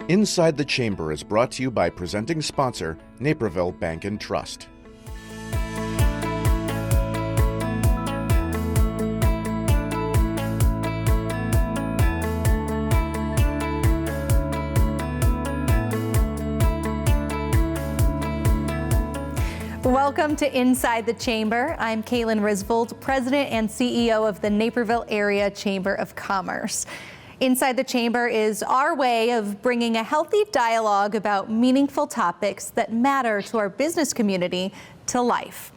Inside the Chamber is brought to you by presenting sponsor, Naperville Bank and Trust. Welcome to Inside the Chamber. I'm Kaylin Risvold, President and CEO of the Naperville Area Chamber of Commerce. Inside the Chamber is our way of bringing a healthy dialogue about meaningful topics that matter to our business community to life.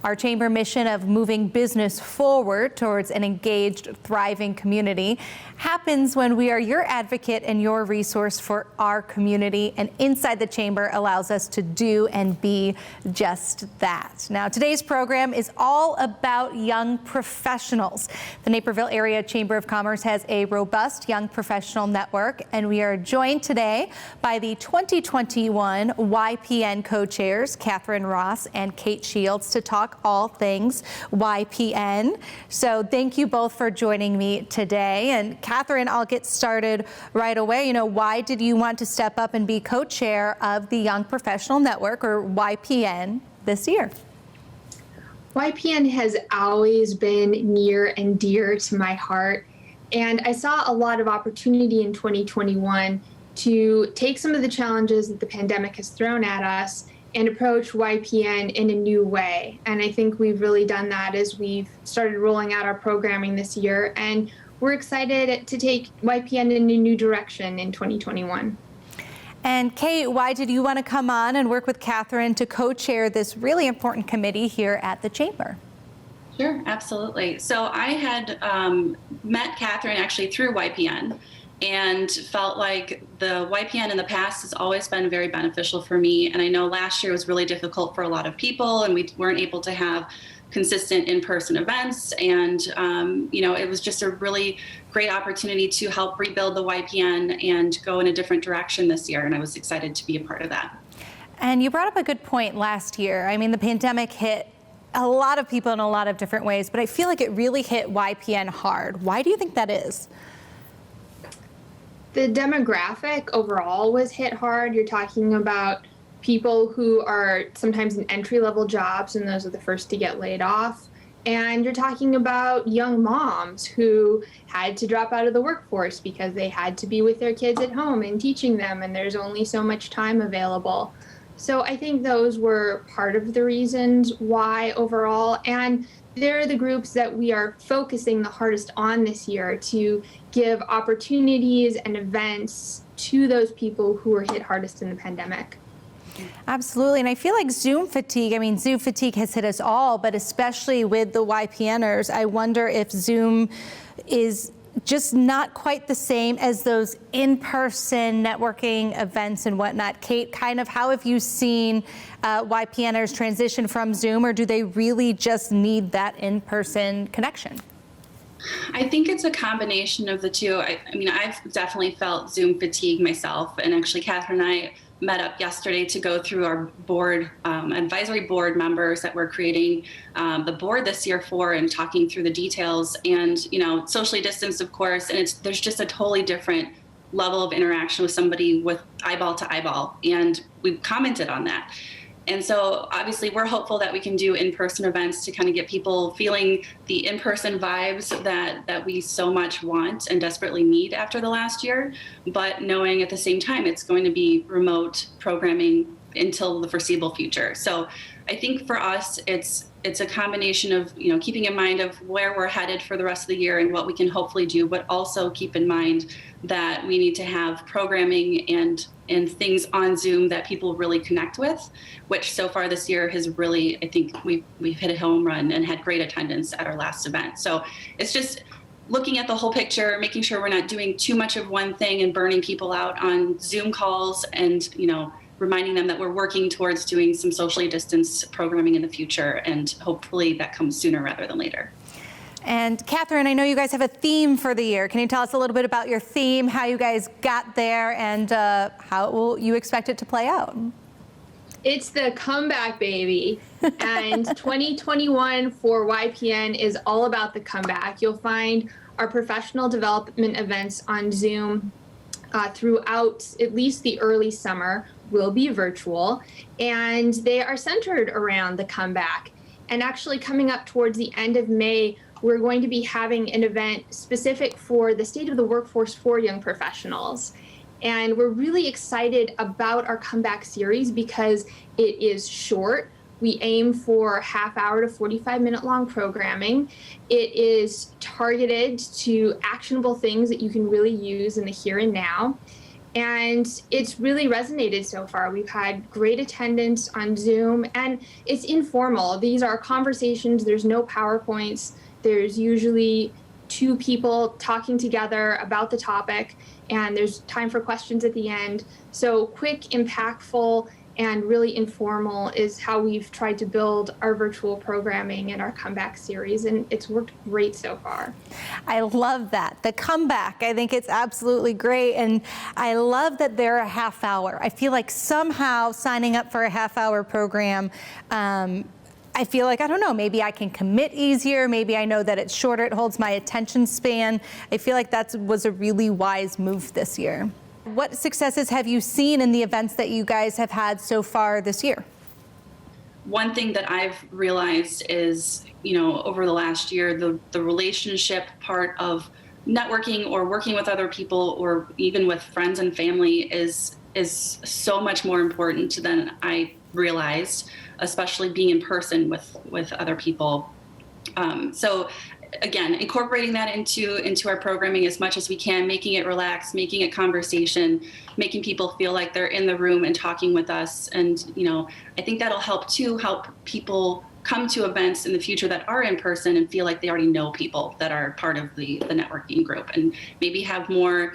Our chamber mission of moving business forward towards an engaged, thriving community happens when we are your advocate and your resource for our community, and Inside the Chamber allows us to do and be just that. Now, today's program is all about young professionals. The Naperville Area Chamber of Commerce has a robust young professional network, and we are joined today by the 2021 YPN co-chairs, Catherine Ross and Kate Shields, to talk all things YPN. So thank you both for joining me today. And Catherine, I'll get started right away. Why did you want to step up and be co-chair of the Young Professional Network, or YPN, this year? YPN has always been near and dear to my heart. And I saw a lot of opportunity in 2021 to take some of the challenges that the pandemic has thrown at us and approach YPN in a new way. And I think we've really done that as we've started rolling out our programming this year. And we're excited to take YPN in a new direction in 2021. And Kate, why did you want to come on and work with Catherine to co-chair this really important committee here at the Chamber? Sure, absolutely. So I had met Catherine actually through YPN, and felt like the YPN in the past has always been very beneficial for me. And I know last year was really difficult for a lot of people, and we weren't able to have consistent in-person events. And, it was just a really great opportunity to help rebuild the YPN and go in a different direction this year. And I was excited to be a part of that. And you brought up a good point last year. I mean, the pandemic hit a lot of people in a lot of different ways, but I feel like it really hit YPN hard. Why do you think that is? The demographic overall was hit hard. You're talking about people who are sometimes in entry-level jobs, and those are the first to get laid off. And you're talking about young moms who had to drop out of the workforce because they had to be with their kids at home and teaching them, and there's only so much time available. So I think those were part of the reasons why overall. And they're the groups that we are focusing the hardest on this year to give opportunities and events to those people who were hit hardest in the pandemic. Absolutely. And I feel like Zoom fatigue has hit us all, but especially with the YPNers, I wonder if Zoom is just not quite the same as those in-person networking events and whatnot. Kate, kind of how have you seen YPNers transition from Zoom, or do they really just need that in-person connection? I think it's a combination of the two. I mean, I've definitely felt Zoom fatigue myself, and actually Catherine and I met up yesterday to go through our board, advisory board members that we're creating the board this year for, and talking through the details, and, socially distanced, of course, and there's just a totally different level of interaction with somebody with eyeball to eyeball. And we've commented on that. And so obviously we're hopeful that we can do in-person events to kind of get people feeling the in-person vibes that we so much want and desperately need after the last year, but knowing at the same time it's going to be remote programming until the foreseeable future. So I think for us, it's a combination of, keeping in mind of where we're headed for the rest of the year and what we can hopefully do, but also keep in mind that we need to have programming and things on Zoom that people really connect with, which so far this year has really, I think we've hit a home run and had great attendance at our last event. So it's just looking at the whole picture, making sure we're not doing too much of one thing and burning people out on Zoom calls, and, reminding them that we're working towards doing some socially distanced programming in the future, and hopefully that comes sooner rather than later. And Catherine, I know you guys have a theme for the year. Can you tell us a little bit about your theme, how you guys got there, and how you expect it to play out? It's the comeback, baby. And 2021 for YPN is all about the comeback. You'll find our professional development events on Zoom throughout at least the early summer will be virtual, and they are centered around the comeback. And actually coming up towards the end of May, we're going to be having an event specific for the state of the workforce for young professionals. And we're really excited about our comeback series because it is short. We aim for half-hour to 45-minute long programming. It is targeted to actionable things that you can really use in the here and now. And it's really resonated so far. We've had great attendance on Zoom, and it's informal. These are conversations. There's no PowerPoints. There's usually two people talking together about the topic, and there's time for questions at the end. So quick, impactful, and really informal is how we've tried to build our virtual programming and our comeback series, and it's worked great so far. I love that. The comeback, I think it's absolutely great, and I love that they're a half hour. I feel like somehow signing up for a half-hour program, I feel like, I don't know, maybe I can commit easier, maybe I know that it's shorter, it holds my attention span. I feel like that was a really wise move this year. What successes have you seen in the events that you guys have had so far this year? One thing that I've realized is, over the last year, the relationship part of networking or working with other people or even with friends and family is so much more important than I realized, especially being in person with other people. So again, incorporating that into our programming as much as we can, making it relaxed, making it conversation, making people feel like they're in the room and talking with us. And, I think that'll help people come to events in the future that are in person and feel like they already know people that are part of the networking group, and maybe have more,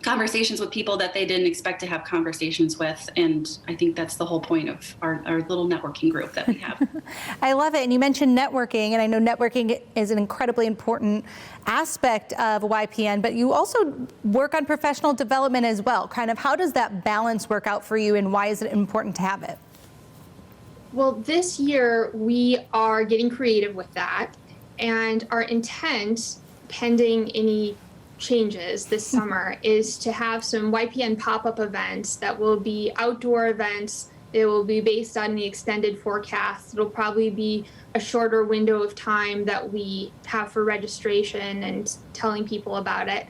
conversations with people that they didn't expect to have conversations with. And I think that's the whole point of our little networking group that we have. I love it. And you mentioned networking, and I know networking is an incredibly important aspect of YPN, but you also work on professional development as well. Kind of how does that balance work out for you, and why is it important to have it? Well, this year we are getting creative with that, and our intent, pending any changes this summer, is to have some YPN pop-up events that will be outdoor events. They will be based on the extended forecast. It'll probably be a shorter window of time that we have for registration and telling people about it.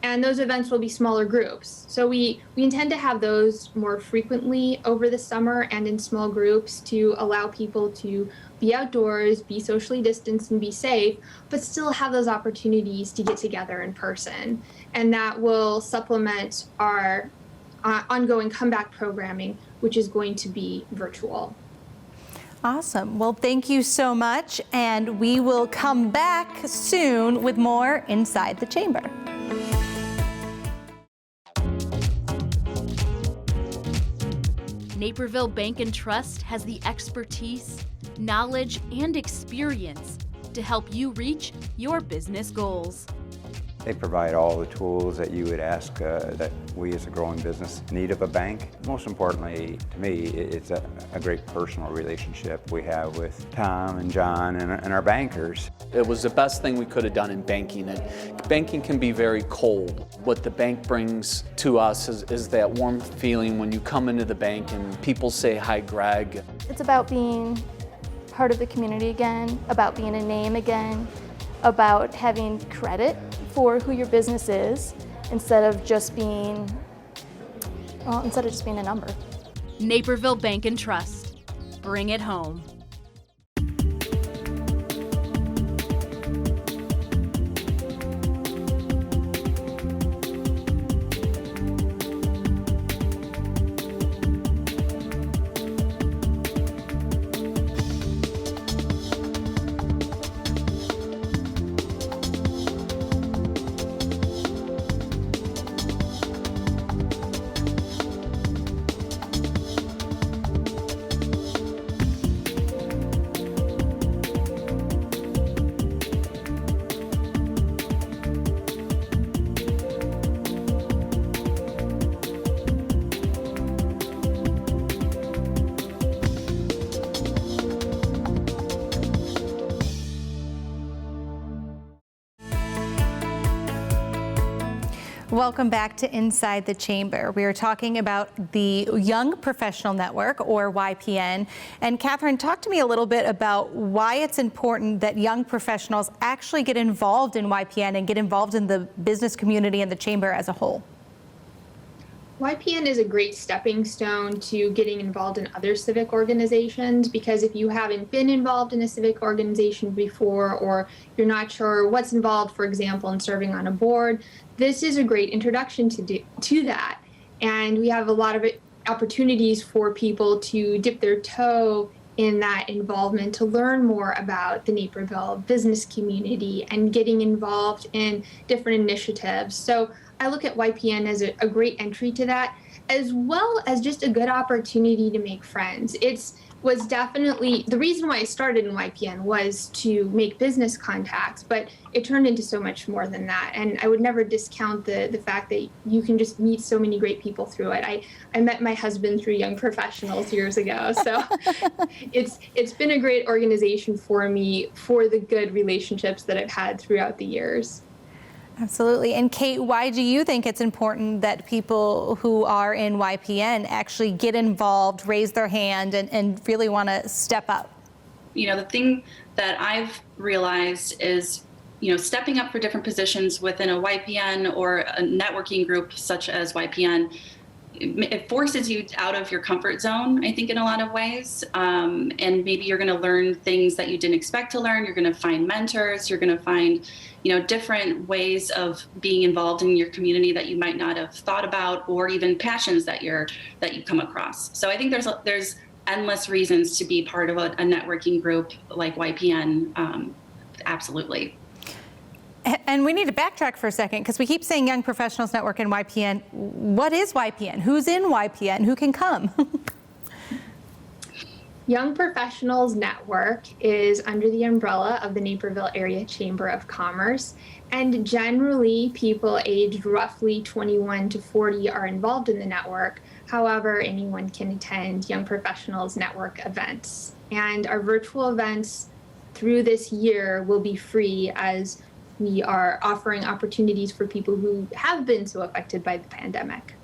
And those events will be smaller groups. So we intend to have those more frequently over the summer and in small groups to allow people to be outdoors, be socially distanced, and be safe, but still have those opportunities to get together in person. And that will supplement our ongoing comeback programming, which is going to be virtual. Awesome. Well, thank you so much. And we will come back soon with more Inside the Chamber. Naperville Bank and Trust has the expertise, knowledge, and experience to help you reach your business goals. They provide all the tools that you would ask that we as a growing business need of a bank. Most importantly, to me, it's a great personal relationship we have with Tom and John and our bankers. It was the best thing we could have done in banking. And banking can be very cold. What the bank brings to us is that warm feeling when you come into the bank and people say, "Hi, Greg." It's about being part of the community again, about being a name again, about having credit for who your business is instead of just being a number. Naperville Bank and Trust. Bring it home. Welcome back to Inside the Chamber. We are talking about the Young Professional Network, or YPN. And Catherine, talk to me a little bit about why it's important that young professionals actually get involved in YPN and get involved in the business community and the chamber as a whole. YPN is a great stepping stone to getting involved in other civic organizations, because if you haven't been involved in a civic organization before, or you're not sure what's involved, for example, in serving on a board, this is a great introduction to that. And we have a lot of opportunities for people to dip their toe in that involvement, to learn more about the Naperville business community and getting involved in different initiatives. So I look at YPN as a great entry to that, as well as just a good opportunity to make friends. Was definitely the reason why I started in YPN was to make business contacts, but it turned into so much more than that. And I would never discount the fact that you can just meet so many great people through it. I met my husband through Young Professionals years ago. So it's been a great organization for me, for the good relationships that I've had throughout the years. Absolutely. And Kate, why do you think it's important that people who are in YPN actually get involved, raise their hand, and really want to step up? You know, the thing that I've realized is, stepping up for different positions within a YPN or a networking group such as YPN, it forces you out of your comfort zone, I think, in a lot of ways. And maybe you're going to learn things that you didn't expect to learn. You're going to find mentors. You're going to find, different ways of being involved in your community that you might not have thought about, or even passions that you come across. So I think there's endless reasons to be part of a networking group like YPN. Absolutely. And we need to backtrack for a second, because we keep saying Young Professionals Network and YPN. What is YPN? Who's in YPN? Who can come? Young Professionals Network is under the umbrella of the Naperville Area Chamber of Commerce. And generally, people aged roughly 21 to 40 are involved in the network. However, anyone can attend Young Professionals Network events. And our virtual events through this year will be free, as we are offering opportunities for people who have been so affected by the pandemic.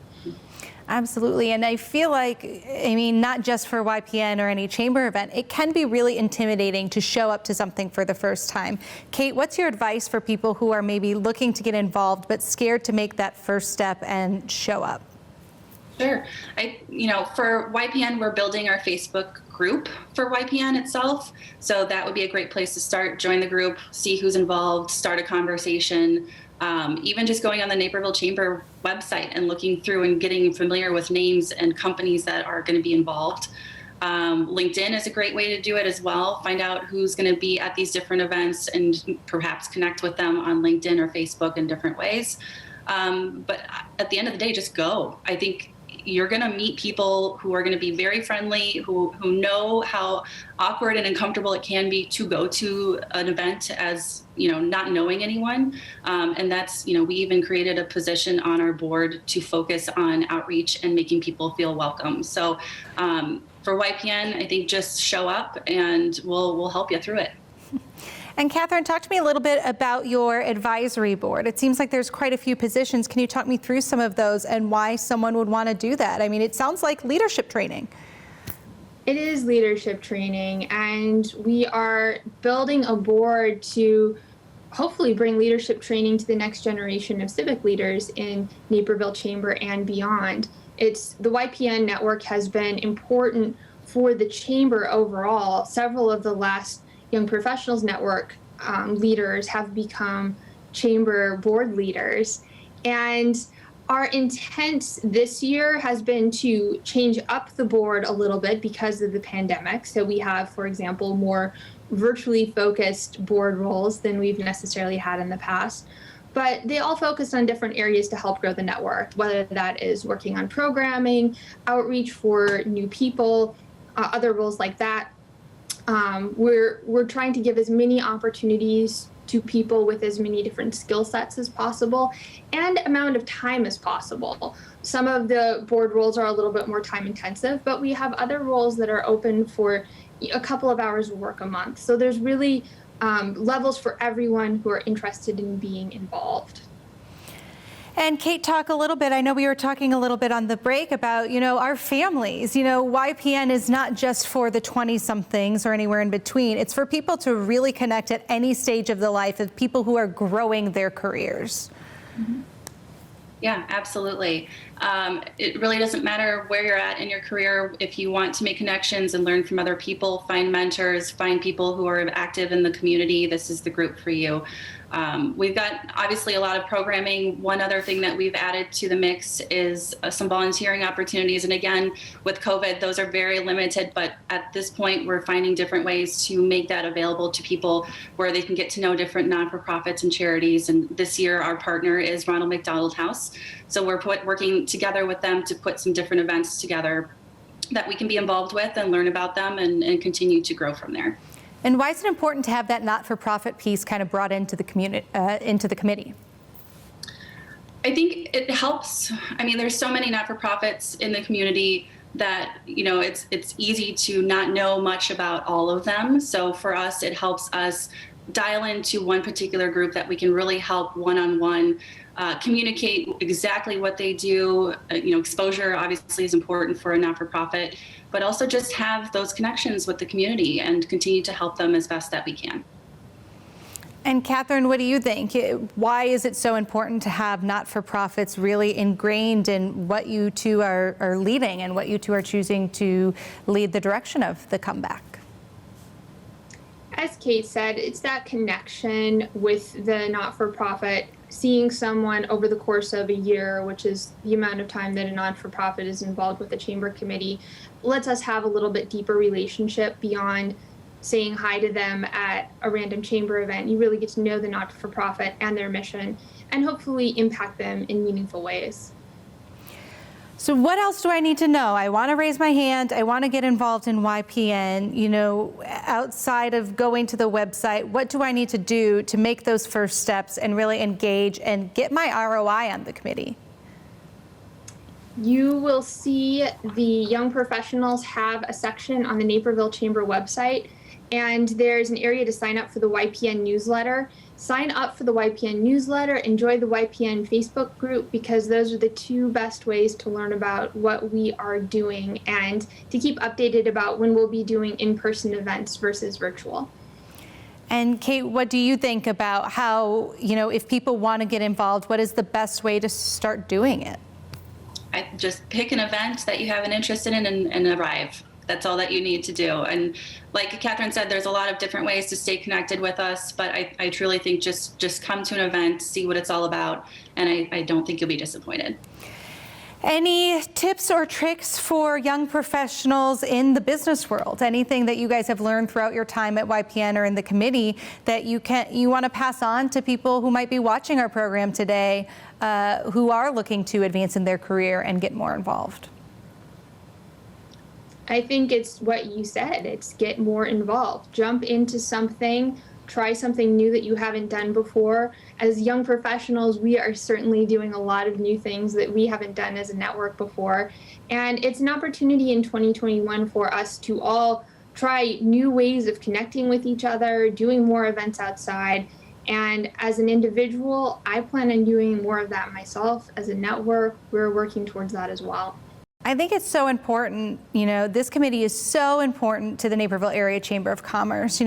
Absolutely. And I feel like, not just for YPN or any chamber event, it can be really intimidating to show up to something for the first time. Kate, what's your advice for people who are maybe looking to get involved but scared to make that first step and show up? Sure. For YPN, we're building our Facebook group for YPN itself. So that would be a great place to start. Join the group, see who's involved, start a conversation. Even just going on the Naperville Chamber website and looking through and getting familiar with names and companies that are going to be involved. LinkedIn is a great way to do it as well. Find out who's going to be at these different events and perhaps connect with them on LinkedIn or Facebook in different ways. But at the end of the day, just go. I think you're going to meet people who are going to be very friendly, who know how awkward and uncomfortable it can be to go to an event as, not knowing anyone. And that's, we even created a position on our board to focus on outreach and making people feel welcome. So for YPN, I think just show up and we'll help you through it. And Catherine, talk to me a little bit about your advisory board. It seems like there's quite a few positions. Can you talk me through some of those and why someone would want to do that? It sounds like leadership training. It is leadership training, and we are building a board to hopefully bring leadership training to the next generation of civic leaders in Naperville Chamber and beyond. The YPN network has been important for the chamber overall. Several of the last Young Professionals Network leaders have become chamber board leaders. And our intent this year has been to change up the board a little bit because of the pandemic. So we have, for example, more virtually focused board roles than we've necessarily had in the past. But they all focus on different areas to help grow the network, whether that is working on programming, outreach for new people, other roles like that. We're trying to give as many opportunities to people with as many different skill sets as possible and amount of time as possible. Some of the board roles are a little bit more time intensive, but we have other roles that are open for a couple of hours of work a month. So there's really levels for everyone who are interested in being involved. And Kate, talk a little bit, I know we were talking a little bit on the break about, our families. YPN is not just for the 20-somethings or anywhere in between. It's for people to really connect at any stage of the life of people who are growing their careers. Mm-hmm. Yeah, absolutely. It really doesn't matter where you're at in your career. If you want to make connections and learn from other people, find mentors, find people who are active in the community, this is the group for you. We've got obviously a lot of programming. One other thing that we've added to the mix is some volunteering opportunities. And again, with COVID, those are very limited, but at this point, we're finding different ways to make that available to people where they can get to know different non-for-profits and charities. And this year, our partner is Ronald McDonald House. So we're working together with them to put some different events together that we can be involved with and learn about them and continue to grow from there. And why is it important to have that not-for-profit piece kind of brought into the community, into the committee? I think it helps. I mean, there's so many not-for-profits in the community that, it's easy to not know much about all of them. So for us, it helps us dial into one particular group that we can really help one-on-one communicate exactly what they do. Exposure obviously is important for a not-for-profit, but also just have those connections with the community and continue to help them as best that we can. And Catherine, what do you think? Why is it so important to have not-for-profits really ingrained in what you two are leading and what you two are choosing to lead the direction of the comeback? As Kate said, it's that connection with the not-for-profit, seeing someone over the course of a year, which is the amount of time that a not-for-profit is involved with the Chamber Committee, lets us have a little bit deeper relationship beyond saying hi to them at a random chamber event. You really get to know the not-for-profit and their mission and hopefully impact them in meaningful ways. So what else do I need to know? I want to raise my hand. I want to get involved in YPN. Outside of going to the website, what do I need to do to make those first steps and really engage and get my ROI on the committee? You will see the young professionals have a section on the Naperville Chamber website, and there's an area to sign up for the YPN newsletter. Sign up for the YPN newsletter, enjoy the YPN Facebook group, because those are the two best ways to learn about what we are doing and to keep updated about when we'll be doing in-person events versus virtual. And Kate, what do you think about how, if people want to get involved, what is the best way to start doing it? I just pick an event that you have an interest in and arrive. That's all that you need to do. And like Catherine said, there's a lot of different ways to stay connected with us, but I truly think just come to an event, see what it's all about, and I don't think you'll be disappointed. Any tips or tricks for young professionals in the business world? Anything that you guys have learned throughout your time at YPN or in the committee that you want to pass on to people who might be watching our program today, who are looking to advance in their career and get more involved? I think it's what you said. It's get more involved. Jump into something, try something new that you haven't done before. As young professionals, we are certainly doing a lot of new things that we haven't done as a network before. And it's an opportunity in 2021 for us to all try new ways of connecting with each other, doing more events outside. And as an individual, I plan on doing more of that myself. As a network, we're working towards that as well. I think it's so important, this committee is so important to the Naperville Area Chamber of Commerce.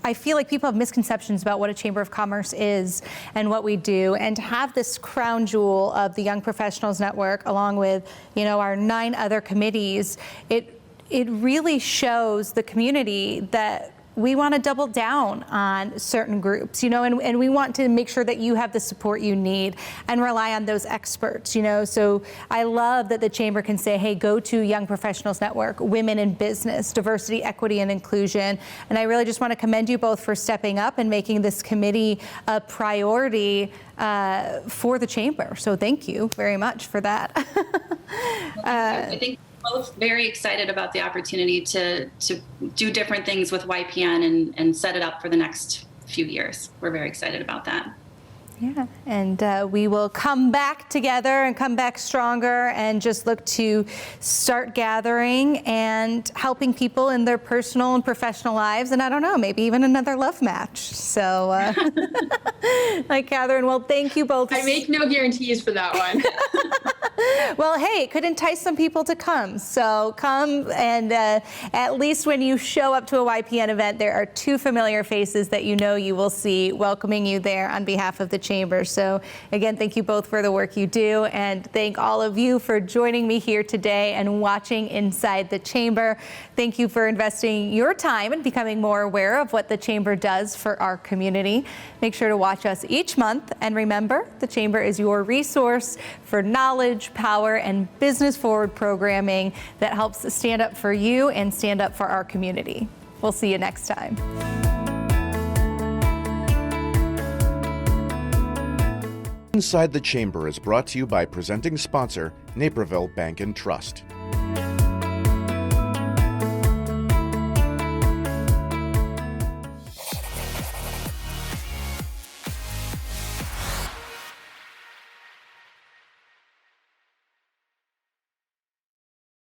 I feel like people have misconceptions about what a Chamber of Commerce is and what we do, and to have this crown jewel of the Young Professionals Network along with, our 9 other committees, it really shows the community that we want to double down on certain groups, and we want to make sure that you have the support you need and rely on those experts, So I love that the Chamber can say, hey, go to Young Professionals Network, Women in Business, Diversity, Equity, and Inclusion. And I really just want to commend you both for stepping up and making this committee a priority for the Chamber. So thank you very much for that. I think both very excited about the opportunity to do different things with YPN and set it up for the next few years. We're very excited about that. Yeah, and we will come back together and come back stronger and just look to start gathering and helping people in their personal and professional lives. And I don't know, maybe even another love match. So, like Catherine, well, thank you both. I make no guarantees for that one. Well, hey, it could entice some people to come. So come, and at least when you show up to a YPN event, there are two familiar faces that you know you will see welcoming you there on behalf of the Chamber. So again, thank you both for the work you do, and thank all of you for joining me here today and watching Inside the Chamber. Thank you for investing your time and becoming more aware of what the Chamber does for our community. Make sure to watch us each month, and remember, the Chamber is your resource for knowledge, power, and business-forward programming that helps stand up for you and stand up for our community. We'll see you next time. Inside the Chamber is brought to you by presenting sponsor, Naperville Bank and Trust.